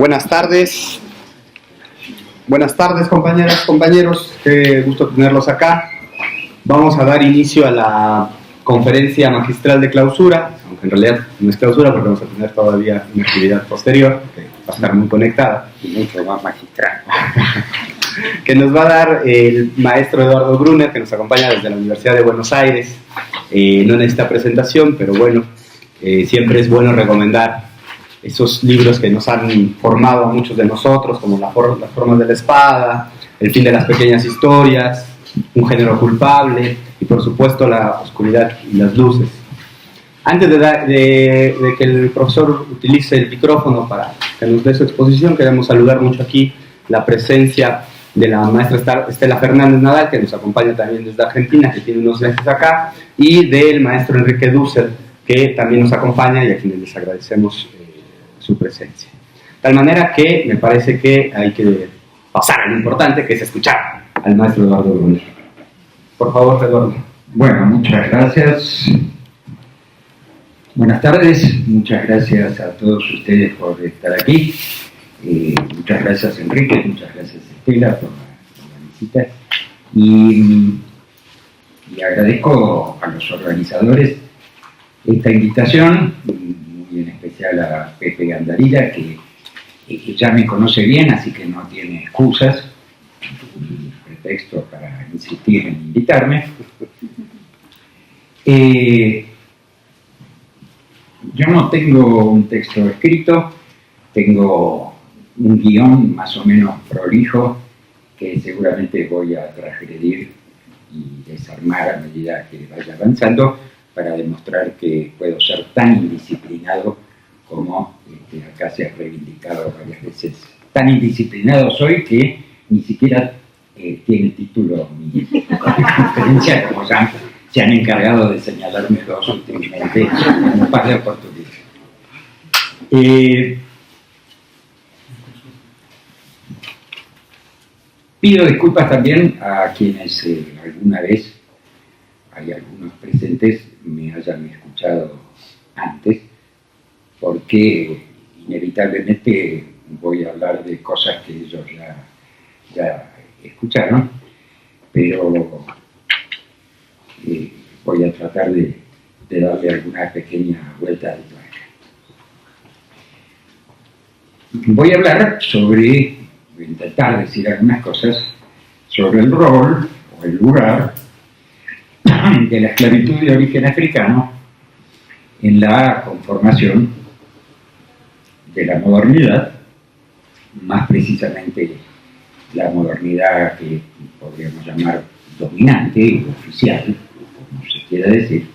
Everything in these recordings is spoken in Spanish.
Buenas tardes. Buenas tardes, compañeras, compañeros. Qué gusto tenerlos acá. Vamos a dar inicio a la conferencia magistral de clausura, aunque en realidad no es clausura porque vamos a tener todavía una actividad posterior que va a estar muy conectada. Y mucho más magistral. Que nos va a dar el maestro Eduardo Brunner, que nos acompaña desde la Universidad de Buenos Aires. No necesita presentación, pero bueno, siempre es bueno recomendar esos libros que nos han formado a muchos de nosotros, como Las formas de la espada, El fin de las pequeñas historias, Un género culpable y por supuesto La oscuridad y las luces. Antes de que el profesor utilice el micrófono para que nos dé su exposición, queremos saludar mucho aquí la presencia de la maestra Estela Fernández Nadal, que nos acompaña también desde Argentina, que tiene unos meses acá, y del maestro Enrique Dussel, que también nos acompaña y a quienes les agradecemos su presencia. De tal manera que me parece que hay que pasar a lo importante, que es escuchar al maestro Eduardo Brunner. Por favor, Eduardo. Bueno, muchas gracias. Buenas tardes, muchas gracias a todos ustedes por estar aquí. Muchas gracias, Enrique, muchas gracias, Estela, por la visita. Y agradezco a los organizadores esta invitación, muy en especial a Pepe Gandarilla, que ya me conoce bien, así que no tiene excusas ni pretexto para insistir en invitarme. Yo no tengo un texto escrito, tengo un guión más o menos prolijo que seguramente voy a transgredir y desarmar a medida que vaya avanzando para demostrar que puedo ser tan indisciplinado como acá se ha reivindicado varias veces. Tan indisciplinado soy que ni siquiera tiene título mi conferencia, como ya se han encargado de señalarme dos últimamente en un par de oportunidades. Pido disculpas también a quienes alguna vez, hay algunos presentes, me hayan escuchado antes, porque inevitablemente voy a hablar de cosas que ellos ya escucharon, pero voy a tratar de darle alguna pequeña vuelta de tuerca. Voy a hablar voy a intentar decir algunas cosas sobre el rol o el lugar de la esclavitud de origen africano en la conformación de la modernidad, más precisamente la modernidad que podríamos llamar dominante o oficial, como se quiera decir,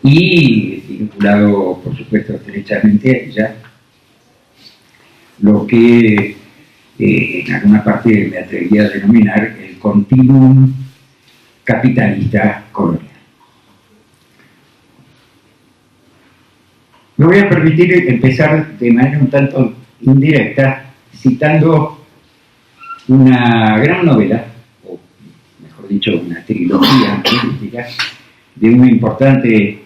y vinculado, por supuesto, estrechamente a ella, lo que en alguna parte me atrevería a denominar el continuum capitalista colonial. Me voy a permitir empezar de manera un tanto indirecta citando una gran novela, o mejor dicho, una trilogía política de una importante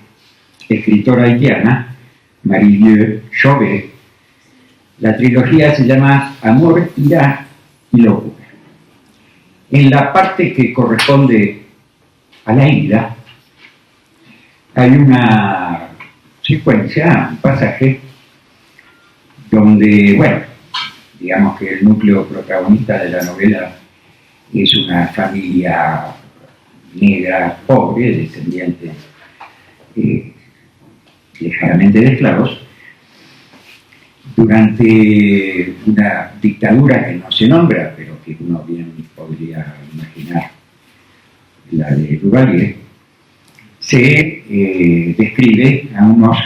escritora haitiana, Marie-Vieux Chauvet. La trilogía se llama Amor, Ira y Locura. En la parte que corresponde a la ira, hay una secuencia, un pasaje, donde, bueno, digamos que el núcleo protagonista de la novela es una familia negra, pobre, descendiente lejanamente de esclavos, durante una dictadura que no se nombra, pero que uno bien podría imaginar, la de Duvalier, se describe a unos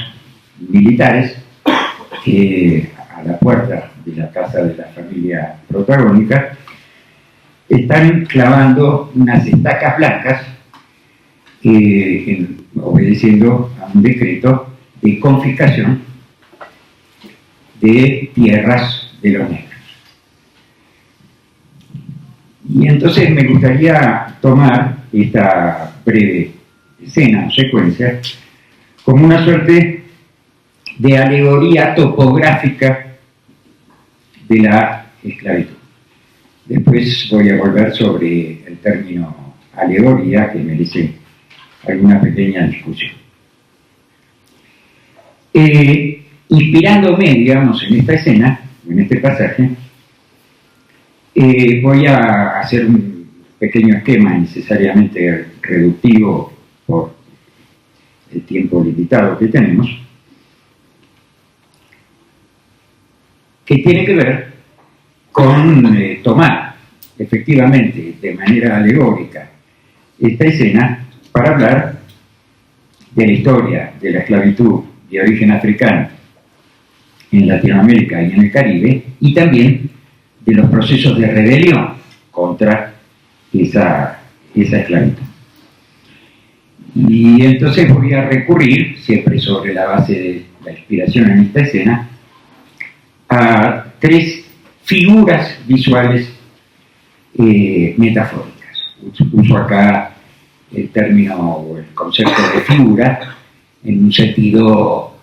militares que a la puerta de la casa de la familia protagónica están clavando unas estacas blancas obedeciendo a un decreto de confiscación de tierras de los negros. Y entonces me gustaría tomar esta breve escena o secuencia como una suerte de alegoría topográfica de la esclavitud. Después voy a volver sobre el término alegoría, que merece alguna pequeña discusión. Inspirándome, digamos, en esta escena, en este pasaje, voy a hacer un pequeño esquema necesariamente reductivo por el tiempo limitado que tenemos, que tiene que ver con tomar efectivamente de manera alegórica esta escena para hablar de la historia de la esclavitud de origen africano en Latinoamérica y en el Caribe, y también de los procesos de rebelión contra esa esclavitud. Y entonces voy a recurrir, siempre sobre la base de la inspiración en esta escena, a tres figuras visuales metafóricas. Uso acá el término o el concepto de figura en un sentido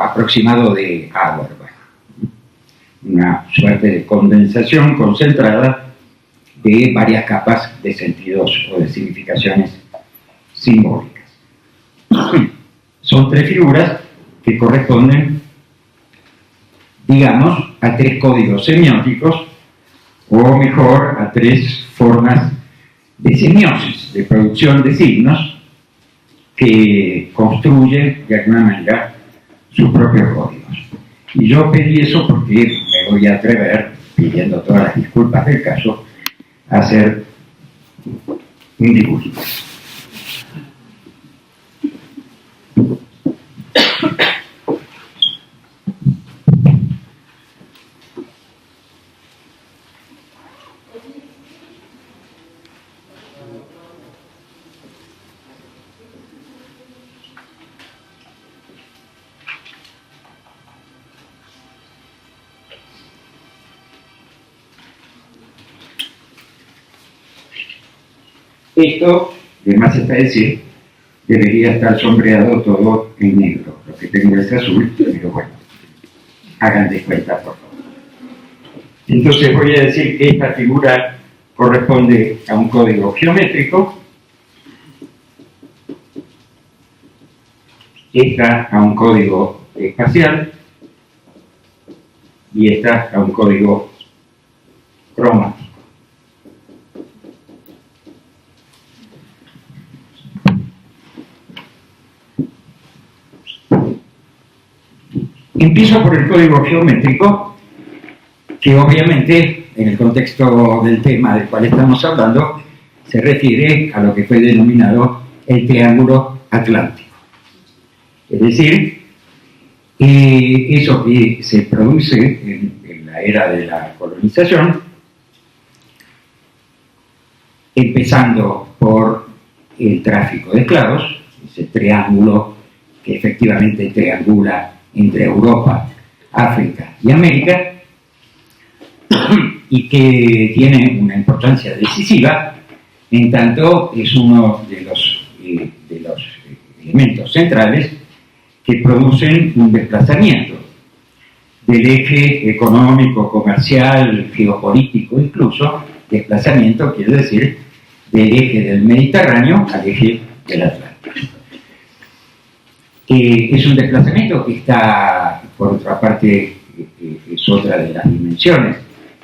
aproximado de Auerbach, una suerte de condensación concentrada de varias capas de sentidos o de significaciones simbólicas. Son tres figuras que corresponden, digamos, a tres códigos semióticos, o mejor, a tres formas de semiosis, de producción de signos, que construyen de alguna manera sus propios códigos. Y yo pedí eso porque me voy a atrever, pidiendo todas las disculpas del caso, a hacer un dibujo. Esto, además está decir, debería estar sombreado todo en negro. Lo que tengo es azul, pero bueno, hagan de cuenta, por favor. Entonces voy a decir que esta figura corresponde a un código geométrico, esta a un código espacial y esta a un código cromático. Empiezo por el código geométrico, que obviamente, en el contexto del tema del cual estamos hablando, se refiere a lo que fue denominado el Triángulo Atlántico. Es decir, eso que se produce en la era de la colonización, empezando por el tráfico de esclavos, ese triángulo que efectivamente triangula entre Europa, África y América, y que tiene una importancia decisiva, en tanto es uno de los elementos centrales que producen un desplazamiento del eje económico, comercial, geopolítico, incluso desplazamiento, quiere decir, del eje del Mediterráneo al eje del Atlántico. Es un desplazamiento que está, por otra parte, es otra de las dimensiones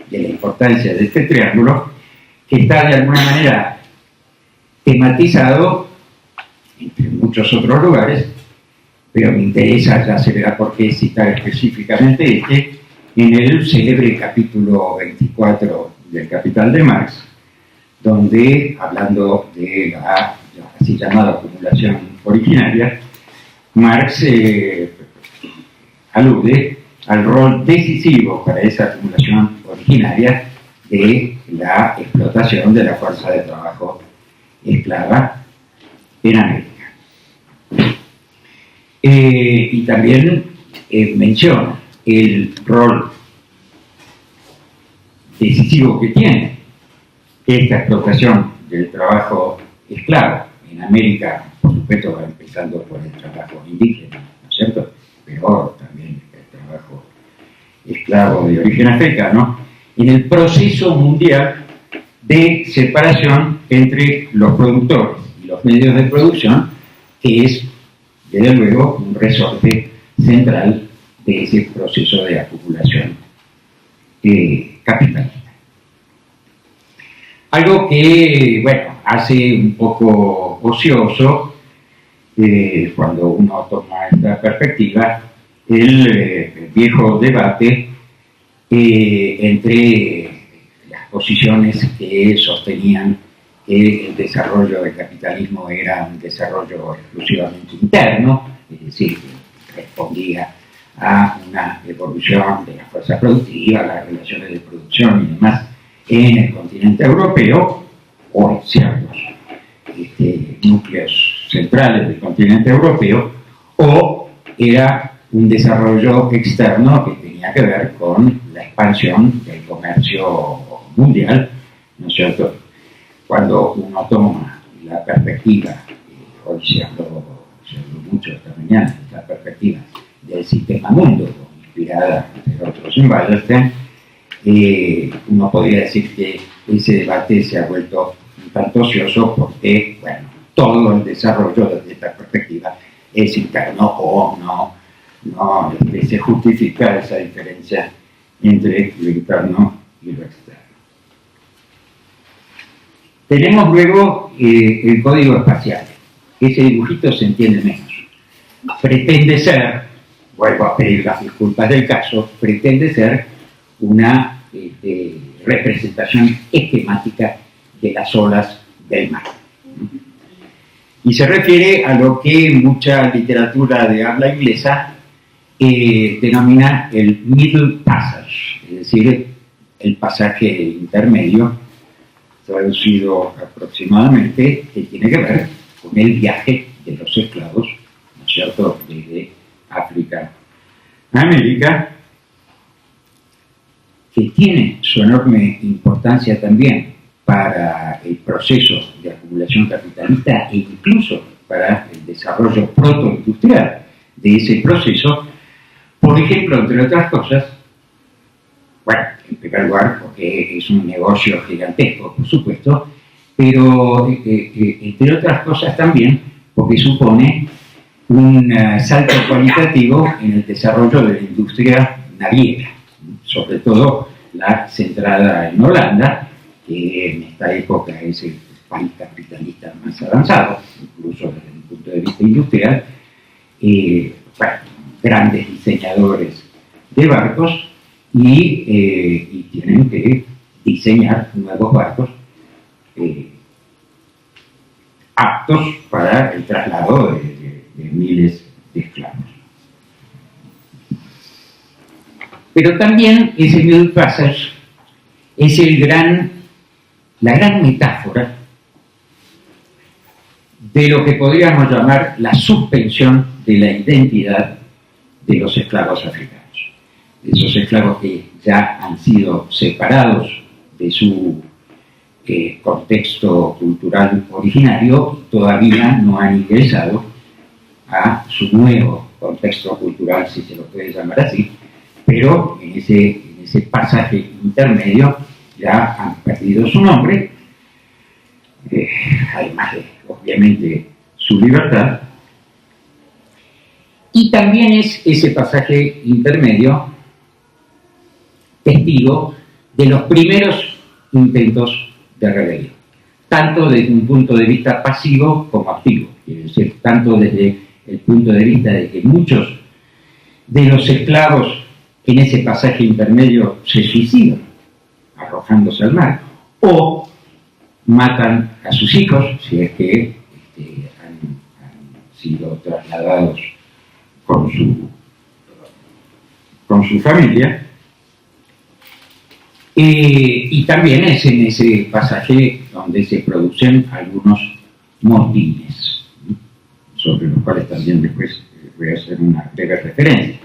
de la importancia de este triángulo, que está de alguna manera tematizado, entre muchos otros lugares, pero me interesa, ya se verá por qué citar específicamente este, en el célebre capítulo 24 del Capital de Marx, donde, hablando de la así llamada acumulación originaria, Marx alude al rol decisivo para esa acumulación originaria de la explotación de la fuerza de trabajo esclava en América. Y también menciona el rol decisivo que tiene esta explotación del trabajo esclavo en América, por supuesto, empezando por el trabajo indígena, ¿no es cierto? Pero también el bajo esclavos de origen africano, en el proceso mundial de separación entre los productores y los medios de producción, que es, desde luego, un resorte central de ese proceso de acumulación capitalista. Algo que, bueno, hace un poco ocioso, cuando uno toma esta perspectiva, el viejo debate entre las posiciones que sostenían que el desarrollo del capitalismo era un desarrollo exclusivamente interno, es decir, que respondía a una evolución de las fuerzas productivas, las relaciones de producción y demás en el continente europeo, o en ciertos núcleos centrales del continente europeo, o era un desarrollo externo que tenía que ver con la expansión del comercio mundial, ¿no es cierto? Cuando uno toma la perspectiva, hoy se habló mucho esta mañana, la perspectiva del sistema mundo, inspirada entre otros en Wallerstein, uno podría decir que ese debate se ha vuelto un tanto ocioso porque, bueno, todo el desarrollo desde esta perspectiva es interno o no se justifica esa diferencia entre lo interno y lo externo. Tenemos luego el código espacial. Ese dibujito se entiende menos. Pretende ser, vuelvo a pedir las disculpas del caso, pretende ser una representación esquemática de las olas del mar. Y se refiere a lo que mucha literatura de habla inglesa denomina el middle passage, es decir, el pasaje intermedio, traducido aproximadamente, que tiene que ver con el viaje de los esclavos, ¿no es cierto?, desde África a América, que tiene su enorme importancia también para el proceso de acumulación capitalista e incluso para el desarrollo protoindustrial de ese proceso, por ejemplo, entre otras cosas, bueno, en primer lugar, porque es un negocio gigantesco, por supuesto, pero entre otras cosas también porque supone un salto cualitativo en el desarrollo de la industria naviera, sobre todo la centrada en Holanda, que en esta época es el país capitalista más avanzado, incluso desde el punto de vista industrial, bueno, grandes diseñadores de barcos y tienen que diseñar nuevos barcos aptos para el traslado de miles de esclavos. Pero también ese middle passage es la gran metáfora de lo que podríamos llamar la suspensión de la identidad de los esclavos africanos. Esos esclavos que ya han sido separados de su contexto cultural originario y todavía no han ingresado a su nuevo contexto cultural, si se lo puede llamar así, pero en ese pasaje intermedio ya han perdido su nombre, además de, obviamente, su libertad, y también es ese pasaje intermedio testigo de los primeros intentos de rebelión, tanto desde un punto de vista pasivo como activo, quiere decir, tanto desde el punto de vista de que muchos de los esclavos en ese pasaje intermedio se suicidan, arrojándose al mar, o matan a sus hijos, si es que han sido trasladados con su familia, y también es en ese pasaje donde se producen algunos motines, sobre los cuales también después voy a hacer una breve referencia.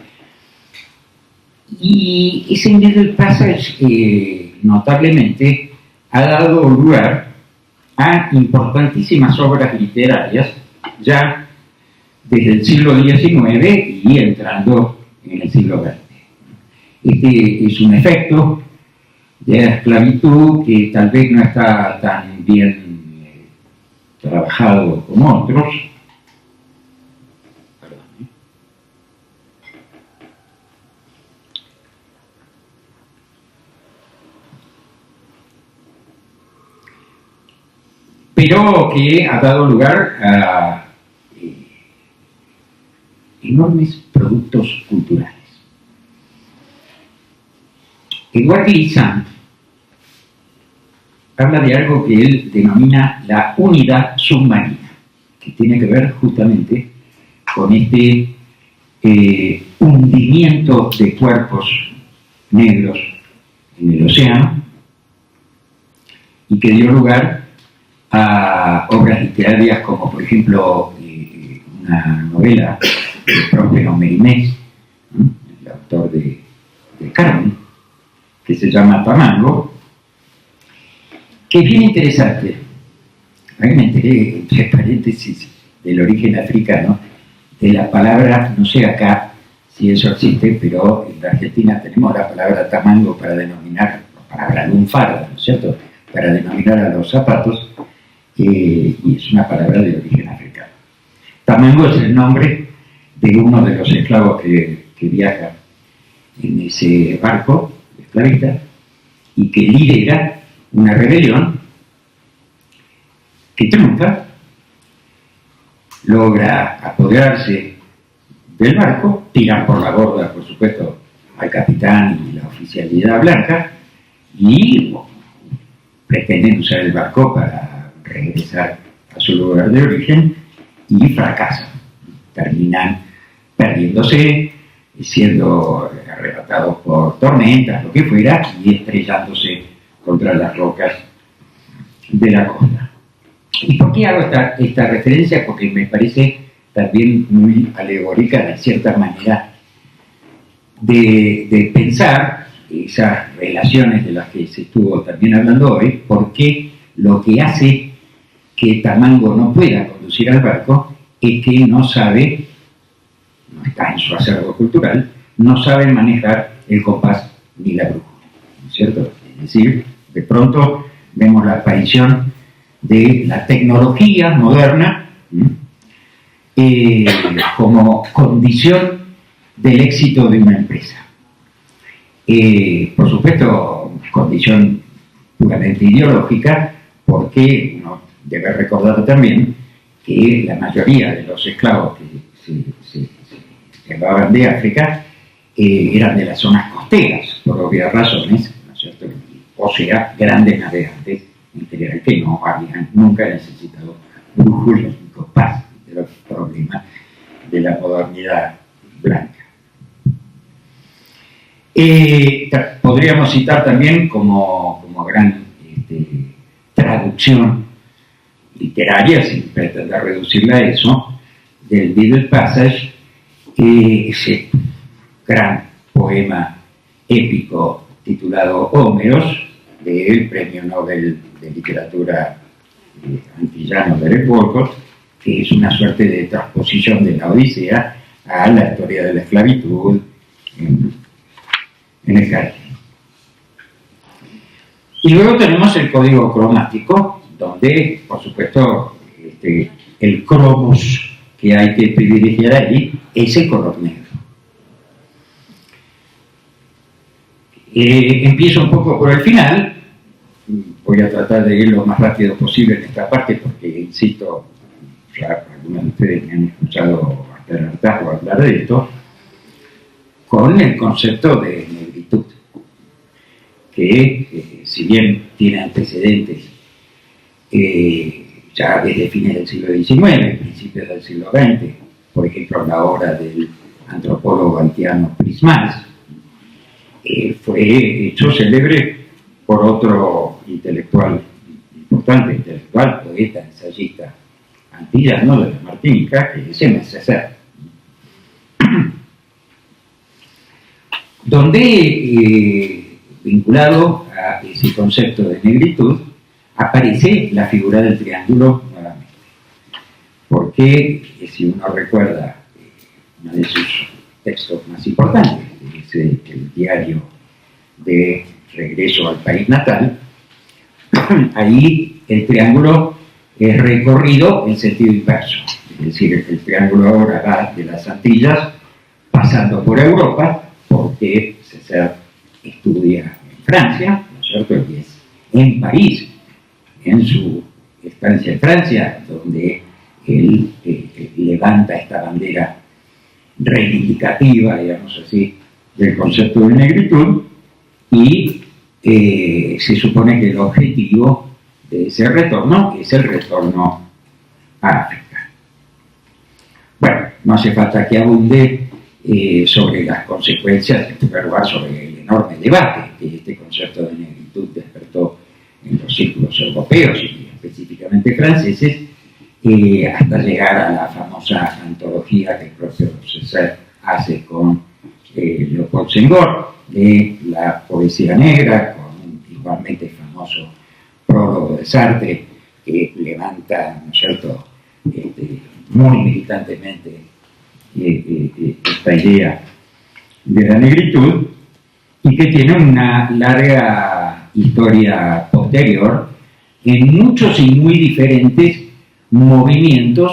Y ese middle passage notablemente ha dado lugar a importantísimas obras literarias ya desde el siglo XIX y entrando en el siglo XX. Este es un efecto de la esclavitud que tal vez no está tan bien trabajado como otros. Pero que ha dado lugar a enormes productos culturales. Edward Glissant habla de algo que él denomina la unidad submarina, que tiene que ver justamente con este hundimiento de cuerpos negros en el océano y que dio lugar a obras literarias como, por ejemplo, una novela de Próspero Mérimée, el autor de Carmen, que se llama Tamango, que es bien interesante. A mí me enteré, entre paréntesis, del origen africano, de la palabra, no sé acá si eso existe, pero en la Argentina tenemos la palabra tamango para denominar, la palabra lunfarda, ¿no es cierto?, para denominar a los zapatos, y es una palabra de origen africano. Tamango es el nombre de uno de los esclavos que viaja en ese barco esclavista y que lidera una rebelión que triunfa, logra apoderarse del barco, tiran por la borda, por supuesto, al capitán y la oficialidad blanca y pretenden usar el barco para regresar a su lugar de origen y fracasan. Terminan perdiéndose, siendo arrebatados por tormentas, lo que fuera, y estrellándose contra las rocas de la costa. ¿Y por qué hago esta referencia? Porque me parece también muy alegórica, de cierta manera, de pensar esas relaciones de las que se estuvo también hablando hoy, porque lo que hace que Tamango no pueda conducir al barco es que no sabe, no está en su acervo cultural, no sabe manejar el compás ni la brújula, ¿no es cierto? Es decir, de pronto vemos la aparición de la tecnología moderna como condición del éxito de una empresa. Por supuesto, condición puramente ideológica, porque uno debe recordar también que la mayoría de los esclavos que se llevaban de África eran de las zonas costeras, por obvias razones, ¿no es cierto? O sea, grandes navegantes en general que no habían nunca necesitado brújulas ni compás, de los problemas de la modernidad blanca. Podríamos citar también como gran traducción literaria, sin pretender reducirla a eso, del Middle Passage, ese gran poema épico titulado Homeros, del Premio Nobel de Literatura antillano Derek Walcott, que es una suerte de transposición de la Odisea a la historia de la esclavitud en el Caribe. Y luego tenemos el código cromático, donde, por supuesto, el cromos que hay que privilegiar ahí es el color negro. Empiezo un poco por el final, voy a tratar de ir lo más rápido posible en esta parte, porque, insisto, ya algunos de ustedes me han escuchado hasta el hartazgo hablar de esto, con el concepto de negritud, que si bien tiene antecedentes ya desde fines del siglo XIX, principios del siglo XX, por ejemplo la obra del antropólogo haitiano Prismas, fue hecho célebre por otro intelectual importante, poeta, ensayista antillano de la Martinica, que es Aimé Césaire, donde, vinculado a ese concepto de negritud, aparece la figura del triángulo nuevamente. Porque, si uno recuerda uno de sus textos más importantes, es el diario de regreso al país natal, ahí el triángulo es recorrido en sentido inverso. Es decir, el triángulo ahora va de las Antillas pasando por Europa, porque César estudia en Francia, ¿no es cierto? Y es en París, en su estancia en Francia, donde él levanta esta bandera reivindicativa, digamos así, del concepto de negritud, y se supone que el objetivo de ese retorno es el retorno a África. Bueno, no hace falta que abunde sobre las consecuencias, en primer lugar sobre el enorme debate que este concepto de negritud despertó en los círculos europeos y específicamente franceses, hasta llegar a la famosa antología que el propio César hace con Leopold Senghor, de la poesía negra, con un igualmente famoso prólogo de Sartre, que levanta, ¿no es cierto?, muy militantemente esta idea de la negritud, y que tiene una larga historia posterior en muchos y muy diferentes movimientos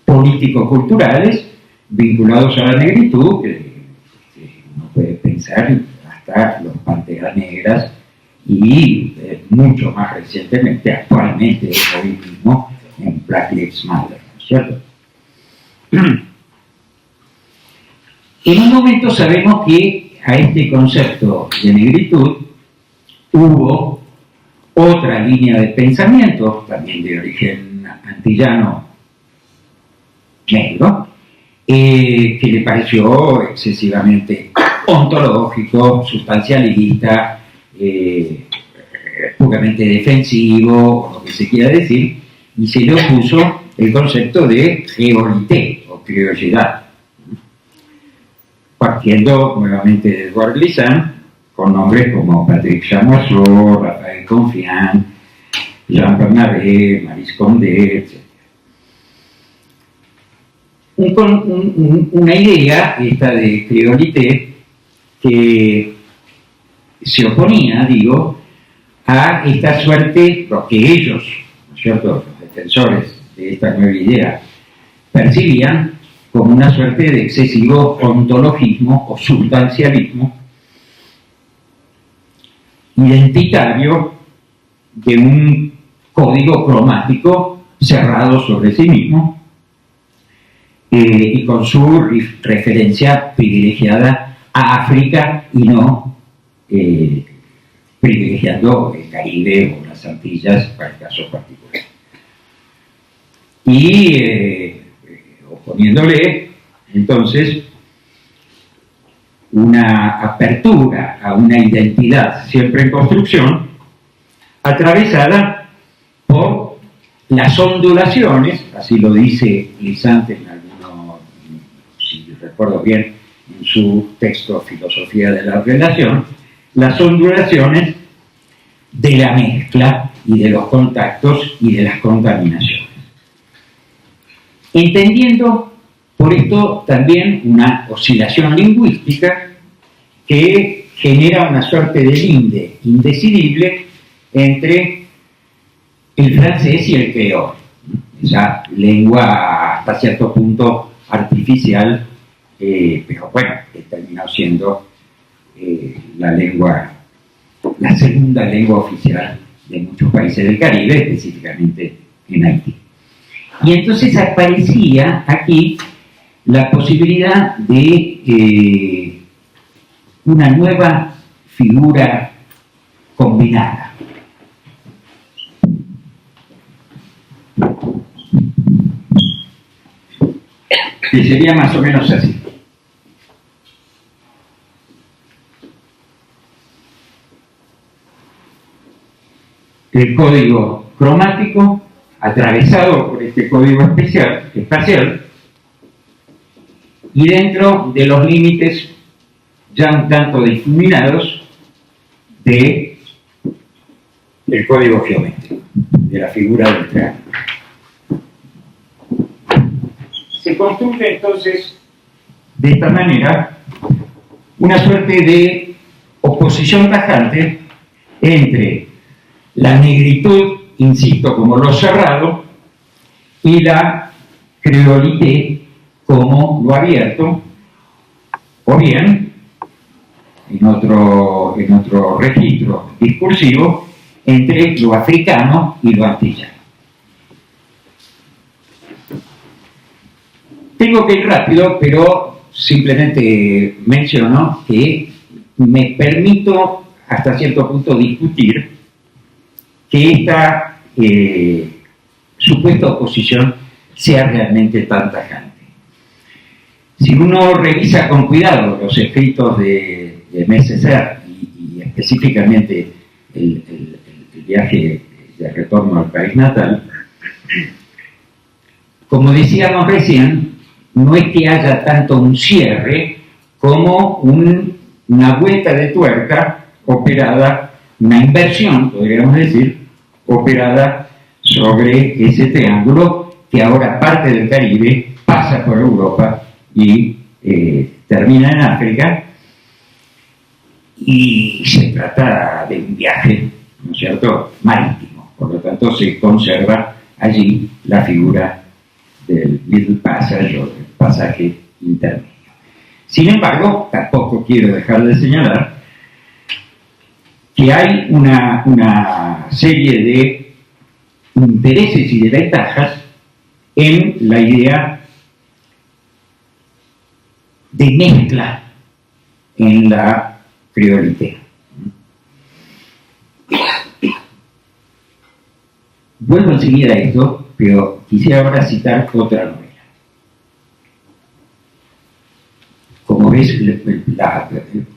político-culturales vinculados a la negritud, que uno puede pensar hasta los Panteras Negras y mucho más recientemente, actualmente, hoy mismo, en Black Lives Matter, ¿no es cierto? En un momento sabemos que a este concepto de negritud hubo otra línea de pensamiento, también de origen antillano negro, que le pareció excesivamente ontológico, sustancialista, puramente defensivo, o lo que se quiera decir, y se le opuso el concepto de créolité o criollidad, partiendo nuevamente de Edouard Glissant, con nombres como Patrick Chamoiseau, Raphaël Confiant, Jean Bernabé, Maryse Condé, etc. Una idea, esta de créolité, que se oponía, digo, a esta suerte, lo que ellos, ¿no es cierto?, los defensores de esta nueva idea, percibían como una suerte de excesivo ontologismo o sustancialismo identitario de un código cromático cerrado sobre sí mismo, y con su referencia privilegiada a África y no privilegiando el Caribe o las Antillas para el caso particular. Y oponiéndole entonces una apertura a una identidad siempre en construcción, atravesada por las ondulaciones, así lo dice Glissant en alguno, si recuerdo bien, en su texto Filosofía de la Relación, las ondulaciones de la mezcla y de los contactos y de las contaminaciones. Entendiendo por esto también una oscilación lingüística que genera una suerte de linde indecidible entre el francés y el creol, esa lengua hasta cierto punto artificial, pero bueno, que terminó siendo la segunda lengua oficial de muchos países del Caribe, específicamente en Haití. Y entonces aparecía aquí la posibilidad de una nueva figura combinada. Que sería más o menos así. El código cromático, atravesado por este código espacial, y dentro de los límites ya un tanto difuminados del código geométrico, de la figura del triángulo. Se construye entonces de esta manera una suerte de oposición tajante entre la negritud, insisto, como lo cerrado, y la creolité como lo abierto, o bien, en otro registro discursivo, entre lo africano y lo antillano. Tengo que ir rápido, pero simplemente menciono que me permito hasta cierto punto discutir que esta supuesta oposición sea realmente tan tajante. Si uno revisa con cuidado los escritos de Messe y específicamente el viaje de retorno al país natal, como decíamos recién, no es que haya tanto un cierre como una vuelta de tuerca operada, una inversión, podríamos decir, operada sobre ese triángulo que ahora parte del Caribe, pasa por Europa y termina en África, y se trata de un viaje, ¿no es cierto?, marítimo. Por lo tanto, se conserva allí la figura del Middle Passage o del pasaje intermedio. Sin embargo, tampoco quiero dejar de señalar que hay una serie de intereses y de ventajas en la idea de mezcla en la creolité. Vuelvo enseguida a esto, pero quisiera ahora citar otra novela. Como ves,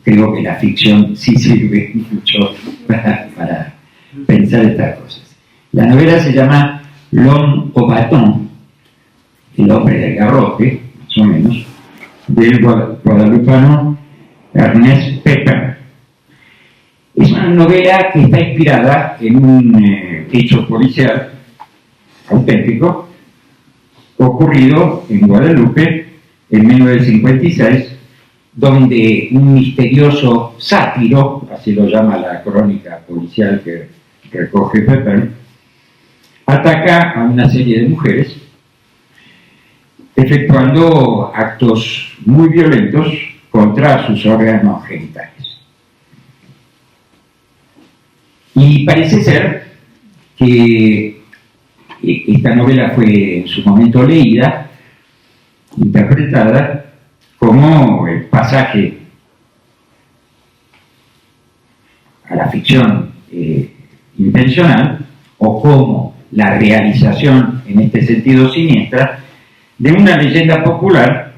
creo que la ficción sí sirve mucho para pensar estas cosas. La novela se llama L'Homme au Bâton, el hombre del garrote, más o menos, del guadalupano Ernest Pepin. Es una novela que está inspirada en un hecho policial auténtico ocurrido en Guadalupe en 1956, donde un misterioso sátiro, así lo llama la crónica policial que recoge Pepin, ataca a una serie de mujeres efectuando actos muy violentos contra sus órganos genitales. Y parece ser que esta novela fue en su momento leída, interpretada como el pasaje a la ficción intencional, o como la realización, en este sentido siniestra, de una leyenda popular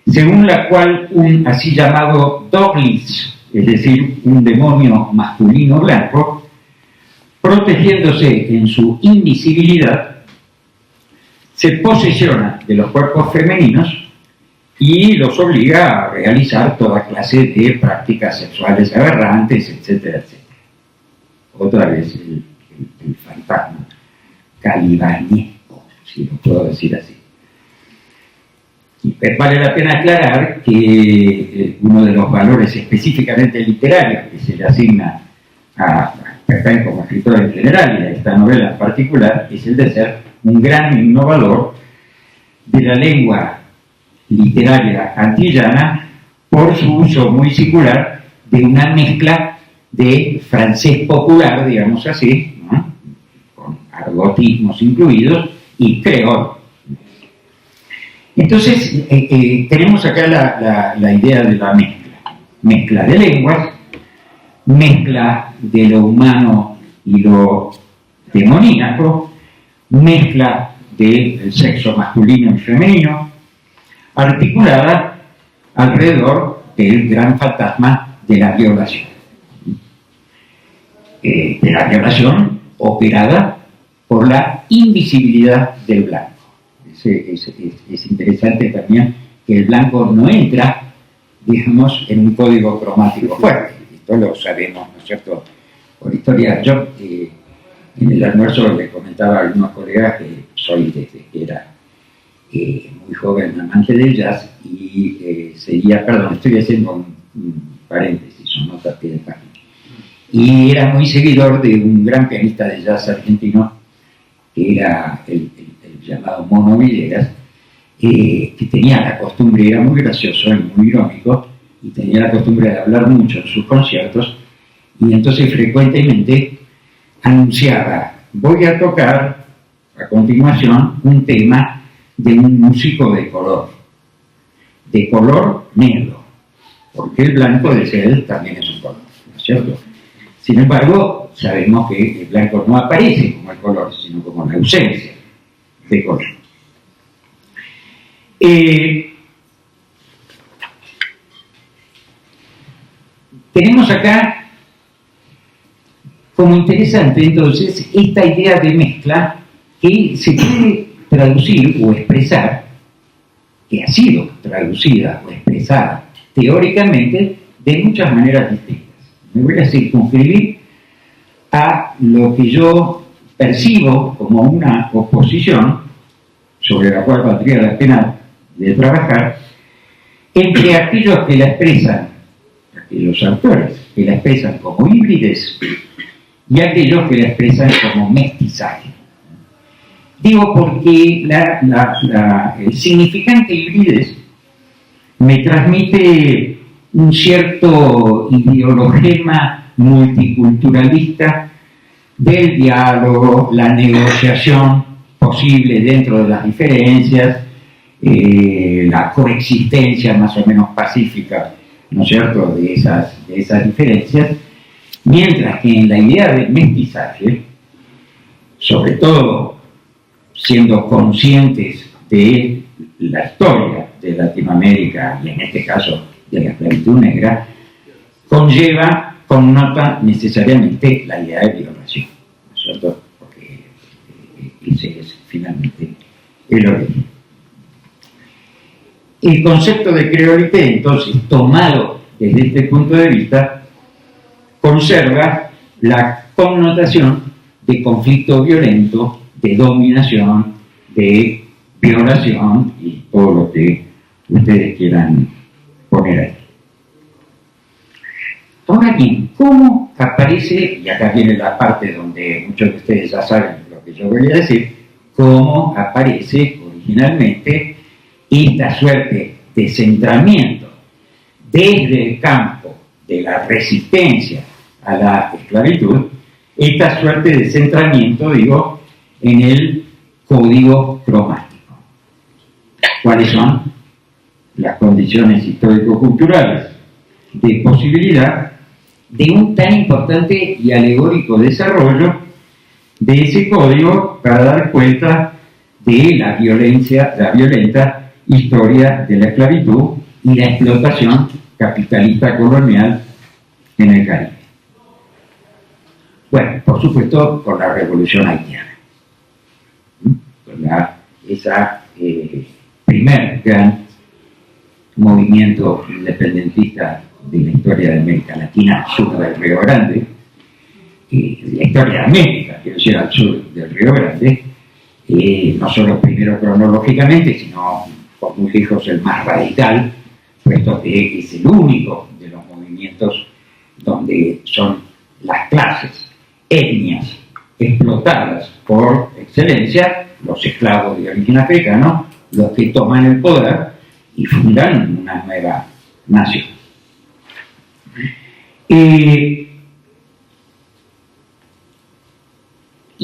según la cual un así llamado Douglas, es decir, un demonio masculino blanco, protegiéndose en su invisibilidad, se posesiona de los cuerpos femeninos y los obliga a realizar toda clase de prácticas sexuales aberrantes, etcétera, etcétera. Otra vez el fantasma calibanesco, si lo puedo decir así. Y vale la pena aclarar que uno de los valores específicamente literarios que se le asigna a Pepin como escritor en general y a esta novela en particular es el de ser un gran innovador de la lengua literaria antillana por su uso muy singular de una mezcla de francés popular, digamos así, ¿no?, con argotismos incluidos, y creol. Entonces, tenemos acá la idea de la mezcla de lenguas, mezcla de lo humano y lo demoníaco, mezcla del sexo masculino y femenino, articulada alrededor del gran fantasma de la violación. De la violación operada por la invisibilidad del blanco. Es interesante también que el blanco no entra, digamos, en un código cromático fuerte. Esto lo sabemos, ¿no es cierto?, por historia. Yo en el almuerzo le comentaba a algunos colegas que soy, desde que era muy joven, amante del jazz, y estoy haciendo paréntesis, son notas a pie de página. Y era muy seguidor de un gran pianista de jazz argentino, que era el llamado Mono Villegas, que tenía la costumbre, era muy gracioso y muy irónico, y tenía la costumbre de hablar mucho en sus conciertos, y entonces frecuentemente anunciaba: voy a tocar a continuación un tema de un músico de color negro, porque el blanco de él también es un color, ¿no es cierto? Sin embargo, sabemos que el blanco no aparece como el color, sino como la ausencia de color. Tenemos acá como interesante entonces esta idea de mezcla que se puede traducir o expresar, que ha sido traducida o expresada teóricamente de muchas maneras distintas. Me voy a circunscribir a lo que yo percibo como una oposición, sobre la cual valdría la pena de trabajar, entre aquellos que la expresan, aquellos autores que la expresan como híbrides y aquellos que la expresan como mestizaje. Digo porque el significante híbrides me transmite un cierto ideologema multiculturalista del diálogo, la negociación posible dentro de las diferencias, la coexistencia más o menos pacífica, ¿no es cierto?, de esas diferencias, mientras que en la idea del mestizaje, sobre todo siendo conscientes de la historia de Latinoamérica y en este caso de la esclavitud negra, connota necesariamente la idea de violación, ¿no es cierto?, porque ese es finalmente el origen. El concepto de creolité, entonces, tomado desde este punto de vista, conserva la connotación de conflicto violento, de dominación, de violación y todo lo que ustedes quieran poner ahí. Ahora bien, ¿cómo aparece, y acá viene la parte donde muchos de ustedes ya saben lo que yo voy a decir, cómo aparece originalmente esta suerte de centramiento desde el campo de la resistencia a la esclavitud, esta suerte de centramiento, digo, en el código cromático? ¿Cuáles son las condiciones histórico-culturales de posibilidad de un tan importante y alegórico desarrollo de ese código para dar cuenta de la violenta historia de la esclavitud y la explotación capitalista colonial en el Caribe? Bueno, por supuesto, con la Revolución Haitiana, con esa primer gran movimiento independentista de la historia de América Latina, sur del Río Grande, de la historia de América, quiero decir, al sur del Río Grande, no solo primero cronológicamente, sino por muy lejos el más radical, puesto que es el único de los movimientos donde son las clases, etnias explotadas por excelencia, los esclavos de origen africano, los que toman el poder y fundan una nueva nación. Y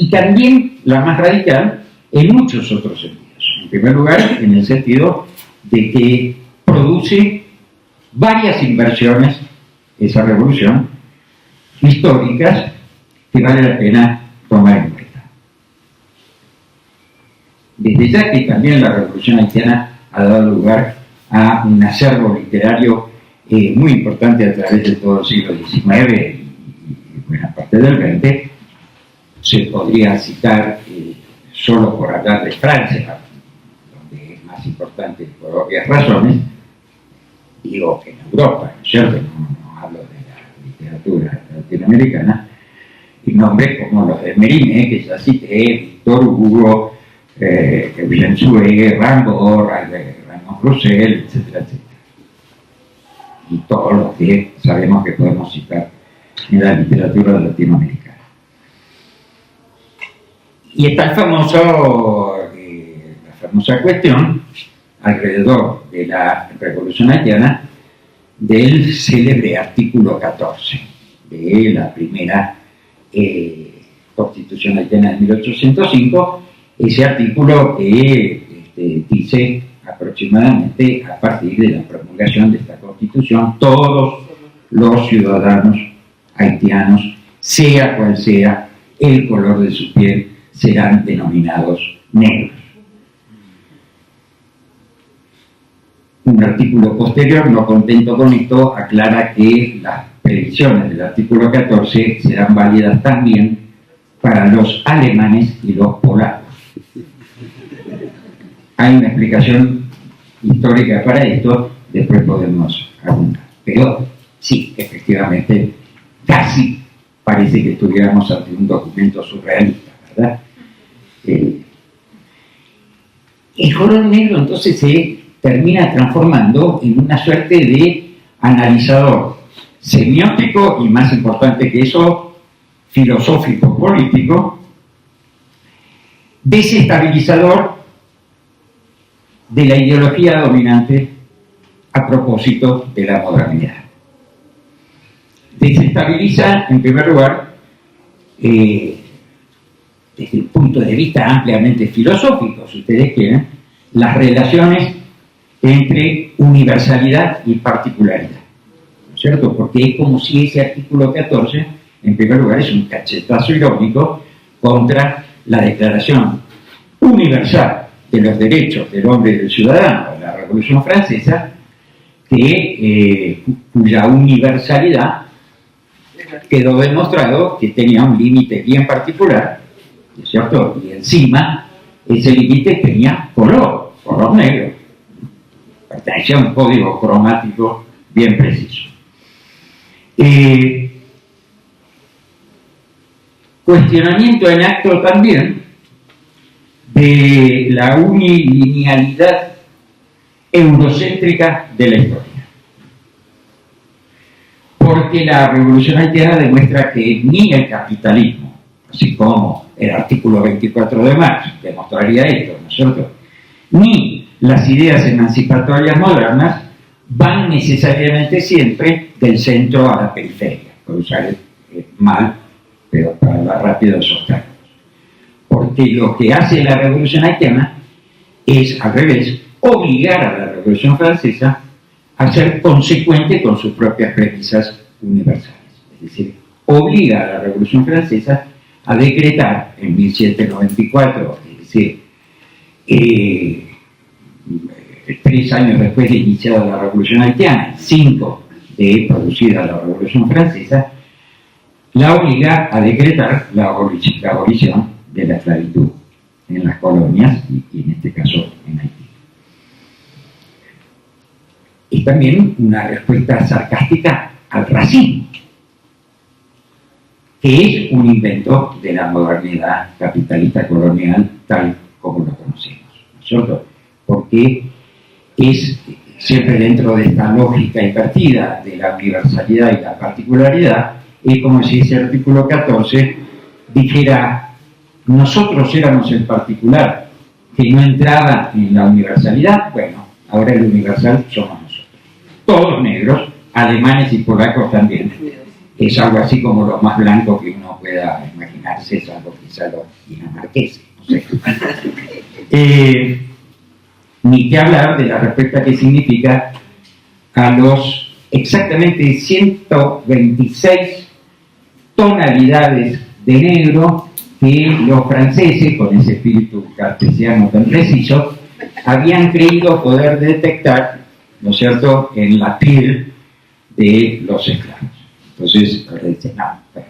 también la más radical en muchos otros sentidos. En primer lugar, en el sentido de que produce varias inversiones, esa revolución, históricas, que vale la pena tomar en cuenta. Desde ya que también la Revolución Haitiana ha dado lugar a un acervo literario muy importante a través de todo el siglo XIX y buena parte del XX. Se podría citar, solo por hablar de Francia, donde es más importante por obvias razones, digo que en Europa, ¿no es cierto? No hablo de la literatura latinoamericana, y nombres como los de Mérimée, que ya cité, Victor Hugo, Eugène Sue, Rimbaud, Raymond Roussel, etcétera, etcétera. y todos los que sabemos que podemos citar en la literatura latinoamericana. Y está la famosa cuestión alrededor de la Revolución Haitiana del célebre artículo 14 de la primera Constitución haitiana de 1805, ese artículo que dice aproximadamente a partir de la promulgación de esta Constitución, todos los ciudadanos haitianos, sea cual sea el color de su piel, serán denominados negros. Un artículo posterior, no contento con esto, aclara que las previsiones del artículo 14 serán válidas también para los alemanes y los polacos. Hay una explicación histórica para esto, después podemos abundar. Pero sí, efectivamente, casi parece que estuviéramos ante un documento surrealista, ¿verdad? El color negro entonces se termina transformando en una suerte de analizador semiótico y, más importante que eso, filosófico político, desestabilizador de la ideología dominante a propósito de la modernidad. Desestabiliza, en primer lugar, desde el punto de vista ampliamente filosófico, si ustedes quieren, las relaciones entre universalidad y particularidad, ¿no es cierto? Porque es como si ese artículo 14, en primer lugar, es un cachetazo irónico contra la Declaración Universal de los Derechos del Hombre y del Ciudadano de la Revolución Francesa, cuya universalidad quedó demostrado que tenía un límite bien particular, ¿no es cierto? Y encima ese límite tenía color negro, pertenecía a un código cromático bien preciso. Cuestionamiento en acto también de la unilinealidad eurocéntrica de la historia. Porque la Revolución Haitiana demuestra que ni el capitalismo, así como el artículo 24 de Marx demostraría esto, ¿no es cierto?, ni las ideas emancipatorias modernas van necesariamente siempre del centro a la periferia, por usar mal, pero para hablar rápido esos términos. Porque lo que hace la Revolución Haitiana es, al revés, obligar a la Revolución Francesa a ser consecuente con sus propias premisas universales. Es decir, obliga a la Revolución Francesa a decretar en 1794, es decir, 3 años después de iniciada la Revolución Haitiana, 5 de producida la Revolución Francesa, la obliga a decretar la abolición de la esclavitud en las colonias y en este caso en Haití. Es también una respuesta sarcástica al racismo, que es un invento de la modernidad capitalista colonial tal como lo conocemos, ¿no es cierto? Porque es siempre dentro de esta lógica invertida de la universalidad y la particularidad, es como si ese artículo 14 dijera: nosotros éramos el particular que no entraba en la universalidad, bueno, ahora el universal somos nosotros. Todos negros, alemanes y polacos también. Es algo así como lo más blanco que uno pueda imaginarse, salvo quizá los dinamarqueses, no sé. Ni que hablar de la respuesta que significa a los exactamente 126 tonalidades de negro que los franceses, con ese espíritu cartesiano tan preciso, habían creído poder detectar, ¿no es cierto?, en la piel de los esclavos. Entonces, ahora dicen, no, bueno,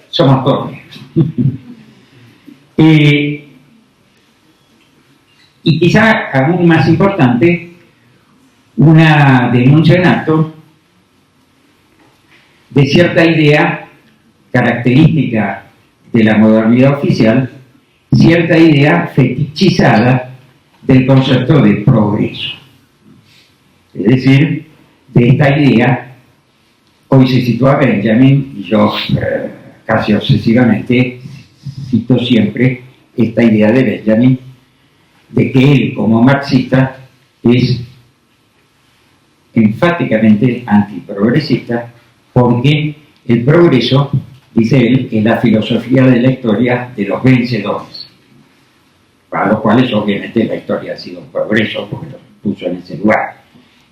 somos todos negros. Y quizá aún más importante, una denuncia en acto de cierta idea característica de la modernidad oficial, cierta idea fetichizada del concepto de progreso. Es decir, de esta idea, hoy se sitúa Benjamin, y yo casi obsesivamente cito siempre esta idea de Benjamin, de que él como marxista es enfáticamente antiprogresista, porque el progreso, dice él, es la filosofía de la historia de los vencedores, para los cuales obviamente la historia ha sido un progreso porque los puso en ese lugar,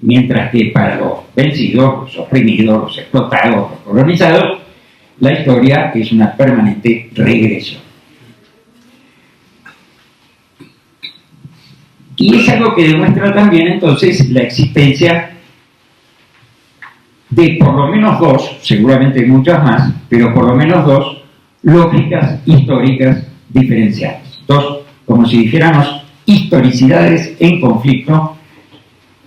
mientras que para los vencidos, los oprimidos, los explotados, los colonizados, la historia es una permanente regresión. Y es algo que demuestra también entonces la existencia de por lo menos dos, seguramente muchas más, pero por lo menos dos lógicas históricas diferenciadas. Dos, como si dijéramos, historicidades en conflicto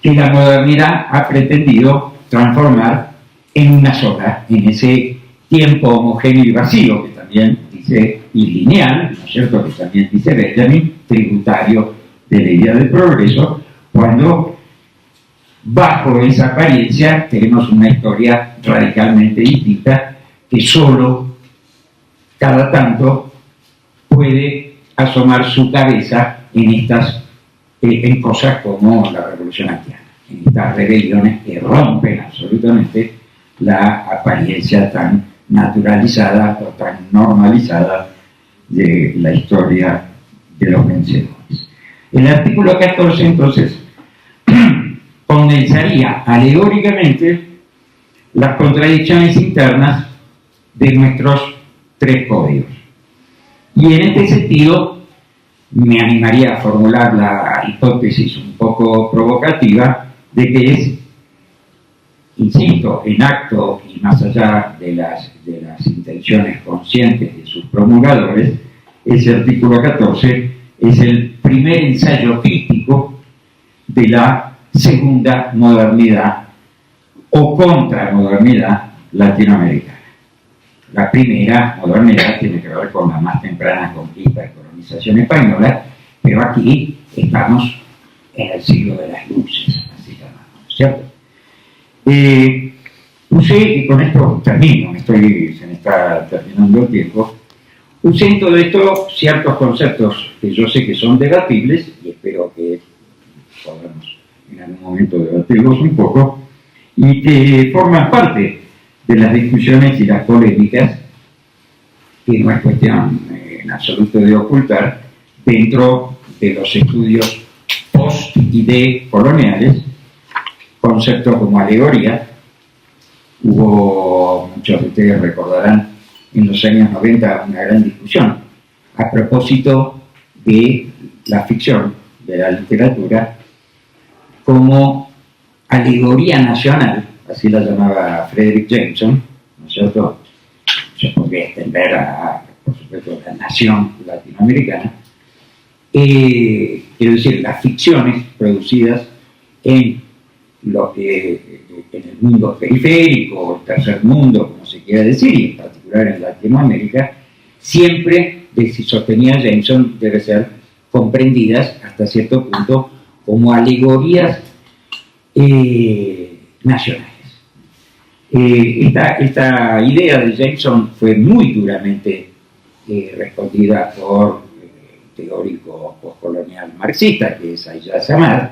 que la modernidad ha pretendido transformar en una sola, en ese tiempo homogéneo y vacío, que también dice, y lineal, ¿no es cierto?, que también dice Benjamin, tributario de la idea del progreso, cuando bajo esa apariencia tenemos una historia radicalmente distinta que solo cada tanto puede asomar su cabeza en cosas como la revolución haitiana, en estas rebeliones que rompen absolutamente la apariencia tan naturalizada o tan normalizada de la historia de los vencedores. El artículo 14 entonces condensaría alegóricamente las contradicciones internas de nuestros tres códigos. Y en este sentido me animaría a formular la hipótesis un poco provocativa de que es, insisto, en acto y más allá de las intenciones conscientes de sus promulgadores, ese artículo 14 es el primer ensayo crítico de la segunda modernidad o contramodernidad latinoamericana. La primera modernidad tiene que ver con la más temprana conquista y colonización española, pero aquí estamos en el siglo de las luces, así llamamos, ¿cierto? Usé, y con esto termino, se me está terminando el tiempo, usé en todo esto ciertos conceptos que yo sé que son debatibles y espero que podamos en algún momento debatirlos un poco y que forman parte de las discusiones y las polémicas que no es cuestión en absoluto de ocultar dentro de los estudios post y de coloniales, conceptos como alegoría. Hubo, muchos de ustedes recordarán, en los años 90 una gran discusión a propósito de la ficción, de la literatura, como alegoría nacional, así la llamaba Frederick Jameson, ¿no es cierto? Se podría extender por supuesto, la nación latinoamericana. Quiero decir, las ficciones producidas en el mundo periférico, o el tercer mundo, como se quiera decir, y en particular en Latinoamérica, siempre, sostenía Jameson, debe ser comprendidas hasta cierto punto como alegorías nacionales. Esta idea de Jameson fue muy duramente respondida por el teórico postcolonial marxista, que es Aiyaz Samad,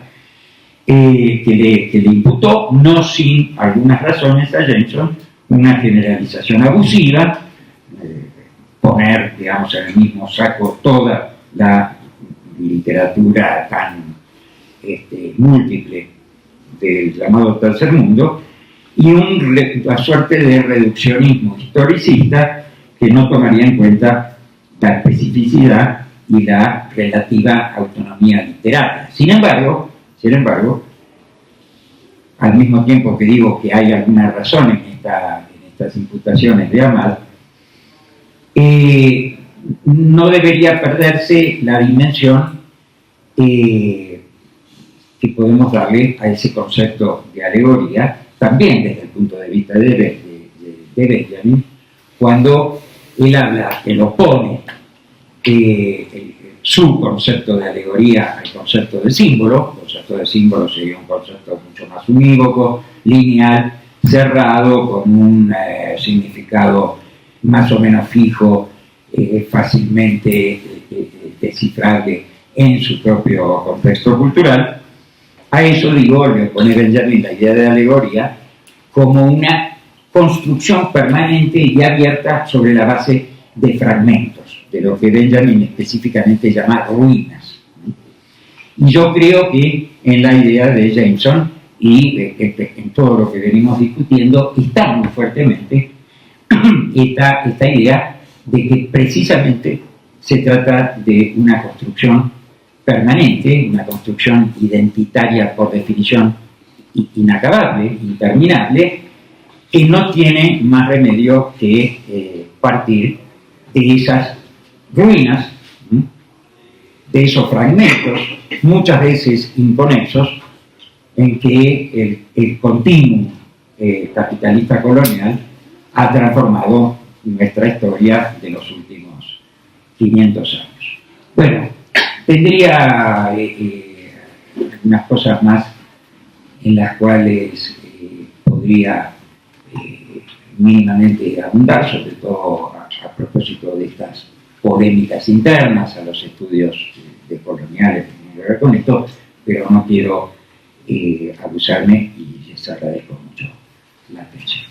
que le imputó, no sin algunas razones a Jameson, una generalización abusiva, poner, digamos, en el mismo saco toda la literatura tan múltiple del llamado tercer mundo, y una suerte de reduccionismo historicista que no tomaría en cuenta la especificidad y la relativa autonomía literaria. Sin embargo, al mismo tiempo que digo que hay alguna razón en estas imputaciones de Amad, no debería perderse la dimensión que podemos darle a ese concepto de alegoría, también desde el punto de vista de Benjamin, cuando él opone su concepto de alegoría al concepto de símbolo. El concepto de símbolo sería un concepto mucho más unívoco, lineal, cerrado, con un significado más o menos fijo, fácilmente descifrable en su propio contexto cultural. A eso digo, le pone Benjamin la idea de alegoría como una construcción permanente y abierta sobre la base de fragmentos, de lo que Benjamin específicamente llama ruinas. Y yo creo que en la idea de Jameson y en todo lo que venimos discutiendo está muy fuertemente esta idea de que precisamente se trata de una construcción permanente, una construcción identitaria por definición inacabable, interminable, que no tiene más remedio que partir de esas ruinas, de esos fragmentos, muchas veces inconexos, en que el continuum capitalista colonial ha transformado nuestra historia de los últimos 500 años. Bueno, tendría unas cosas más en las cuales podría mínimamente abundar, sobre todo a propósito de estas polémicas internas, a los estudios decoloniales que tienen que ver con esto, pero no quiero abusarme y les agradezco mucho la atención.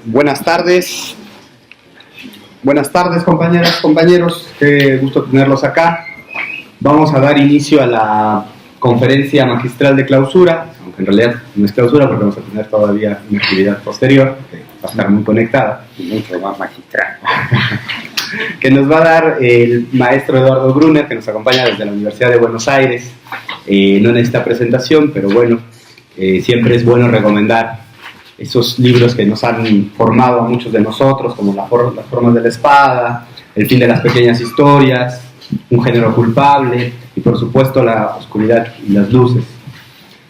Buenas tardes. Buenas tardes, compañeras, compañeros. Qué gusto tenerlos acá. Vamos a dar inicio a la conferencia magistral de clausura, aunque en realidad no es clausura porque vamos a tener todavía una actividad posterior que va a estar muy conectada y mucho más magistral, que nos va a dar el maestro Eduardo Brunner, que nos acompaña desde la Universidad de Buenos Aires. No en esta presentación, pero bueno, siempre es bueno recomendar esos libros que nos han formado a muchos de nosotros, como Las formas de la espada, El fin de las pequeñas historias, Un género culpable y por supuesto La oscuridad y las luces.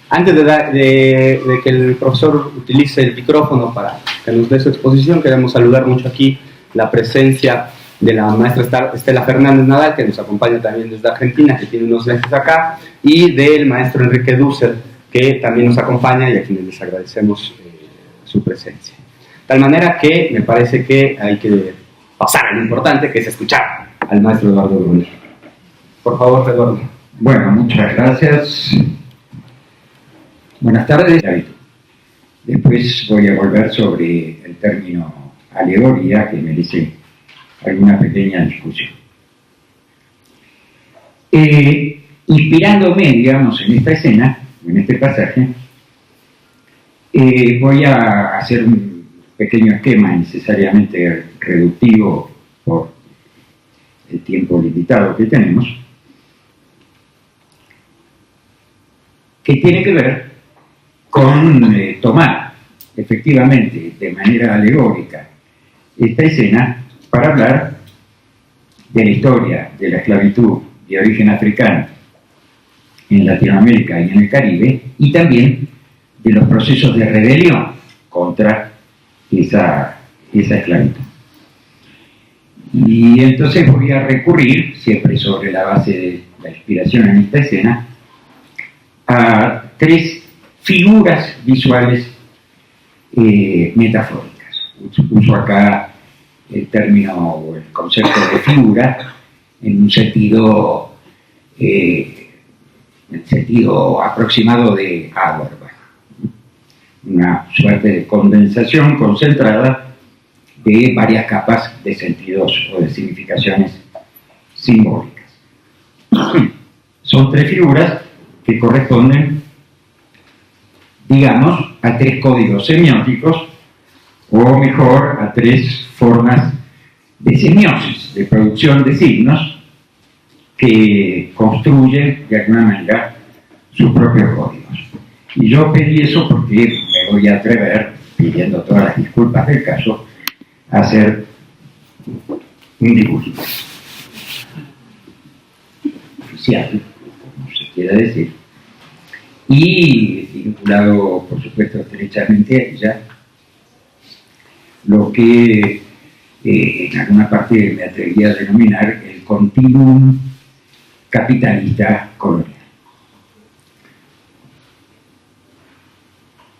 Antes de que el profesor utilice el micrófono para que nos dé su exposición, queremos saludar mucho aquí la presencia de la maestra Estela Fernández Nadal, que nos acompaña también desde Argentina, que tiene unos lentes acá, y del maestro Enrique Dussel, que también nos acompaña y a quienes les agradecemos su presencia. De tal manera que me parece que hay que pasar a lo importante, que es escuchar al maestro Eduardo Brunner. Por favor, Eduardo. Bueno, muchas gracias. Buenas tardes. Después voy a volver sobre el término alegoría, que merece alguna pequeña discusión. Inspirándome, digamos, en esta escena, en este pasaje, voy a hacer un pequeño esquema necesariamente reductivo por el tiempo limitado que tenemos, que tiene que ver con tomar efectivamente de manera alegórica esta escena para hablar de la historia de la esclavitud de origen africano en Latinoamérica y en el Caribe, y también de los procesos de rebelión contra esa esclavitud. Y entonces voy a recurrir, siempre sobre la base de la inspiración en esta escena, a tres figuras visuales metafóricas. Uso acá el término o el concepto de figura en un sentido, aproximado de Auerbach. Una suerte de condensación concentrada de varias capas de sentidos o de significaciones simbólicas. Son tres figuras que corresponden, digamos, a tres códigos semióticos, o mejor, a tres formas de semiosis, de producción de signos, que construyen de alguna manera sus propios códigos. Y yo pedí eso porque me voy a atrever, pidiendo todas las disculpas del caso, a hacer un dibujo oficial, como se quiera decir, y vinculado, por supuesto, estrechamente a ella, lo que en alguna parte me atrevería a denominar el continuum capitalista colonial.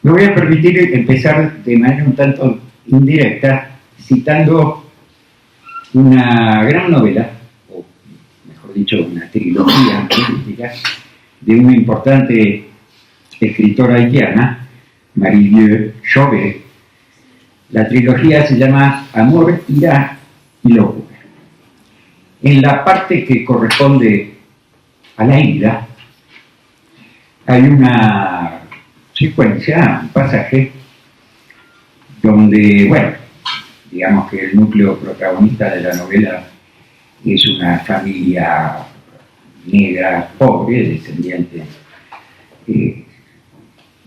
Me voy a permitir empezar de manera un tanto indirecta citando una gran novela, o mejor dicho, una trilogía política, de una importante escritora haitiana, Marie-Vieux Chauvet. La trilogía se llama Amor, Ira y Locura. En la parte que corresponde a la ira, hay una secuencia, un pasaje, donde, bueno, digamos que el núcleo protagonista de la novela es una familia negra, pobre, descendiente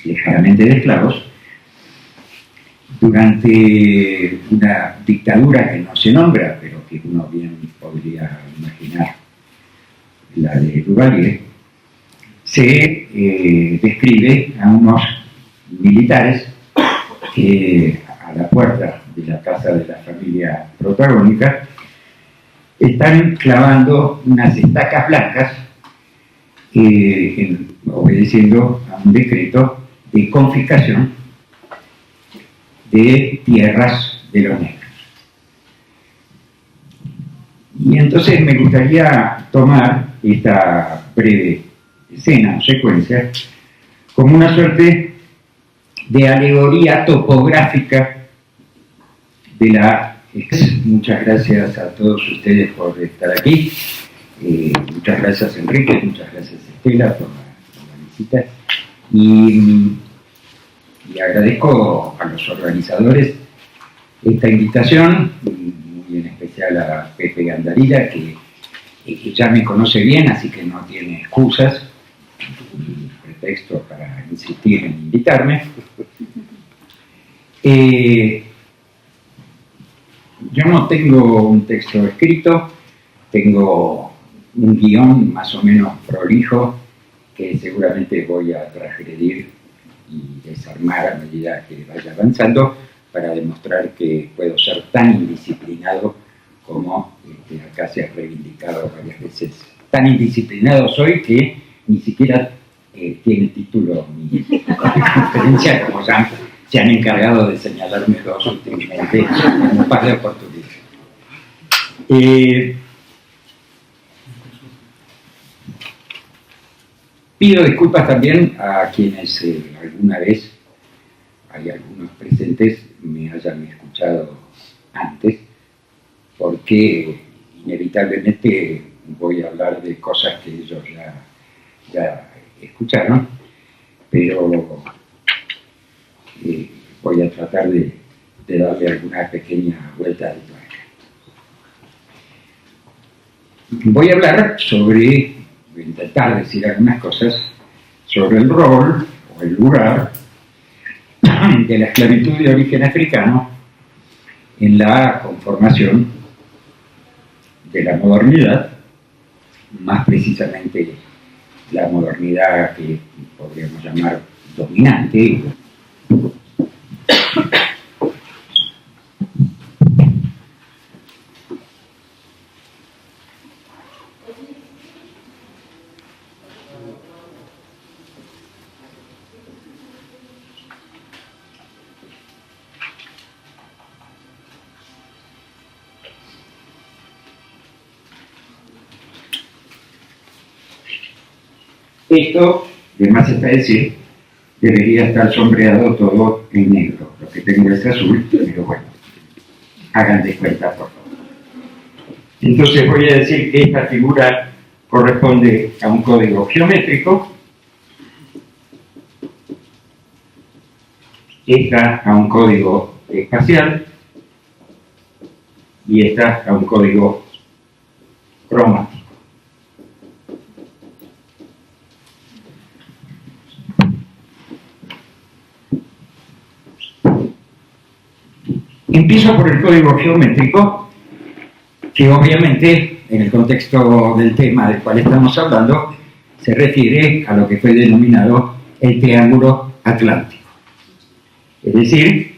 lejanamente de esclavos, durante una dictadura que no se nombra, pero que uno bien podría imaginar, la de Duvalier, se describe a unos militares que a la puerta de la casa de la familia protagónica están clavando unas estacas blancas obedeciendo a un decreto de confiscación de tierras de los negros. Y entonces me gustaría tomar esta breve escena o secuencia como una suerte de alegoría topográfica de la... Muchas gracias a todos ustedes por estar aquí. Muchas gracias, Enrique, muchas gracias, Estela, por la visita. Y agradezco a los organizadores esta invitación, muy en especial a Pepe Gandarilla, que ya me conoce bien, así que no tiene excusas ni pretexto para insistir en invitarme. Yo no tengo un texto escrito, tengo un guión más o menos prolijo que seguramente voy a transgredir y desarmar a medida que vaya avanzando para demostrar que puedo ser tan indisciplinado como acá se ha reivindicado varias veces. Tan indisciplinado soy que ni siquiera tiene título mi conferencia, como ya se han encargado de señalarme dos últimamente en un par de oportunidades. Pido disculpas también a quienes alguna vez, hay algunos presentes, me hayan escuchado antes, porque inevitablemente voy a hablar de cosas que ellos ya escucharon, pero voy a tratar de darle alguna pequeña vuelta de tuerca. Voy a hablar voy a intentar decir algunas cosas sobre el rol o el lugar de la esclavitud de origen africano en la conformación de la modernidad, más precisamente la modernidad que podríamos llamar dominante, Esto, de más está decir, debería estar sombreado todo en negro. Lo que tengo es azul, pero bueno, hagan de cuenta, por favor. Entonces voy a decir que esta figura corresponde a un código geométrico, esta a un código espacial y esta a un código cromático. Empiezo por el código geométrico, que obviamente en el contexto del tema del cual estamos hablando se refiere a lo que fue denominado el Triángulo Atlántico. Es decir,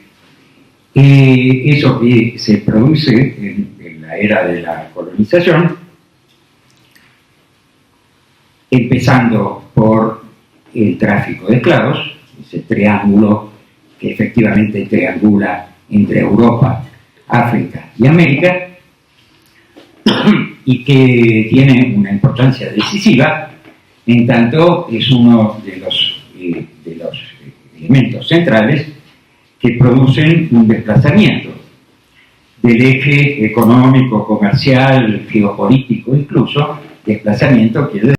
eso que se produce en la era de la colonización, empezando por el tráfico de esclavos, ese triángulo que efectivamente triangula entre Europa, África y América, y que tiene una importancia decisiva, en tanto es uno de los elementos centrales que producen un desplazamiento del eje económico, comercial, geopolítico incluso, desplazamiento que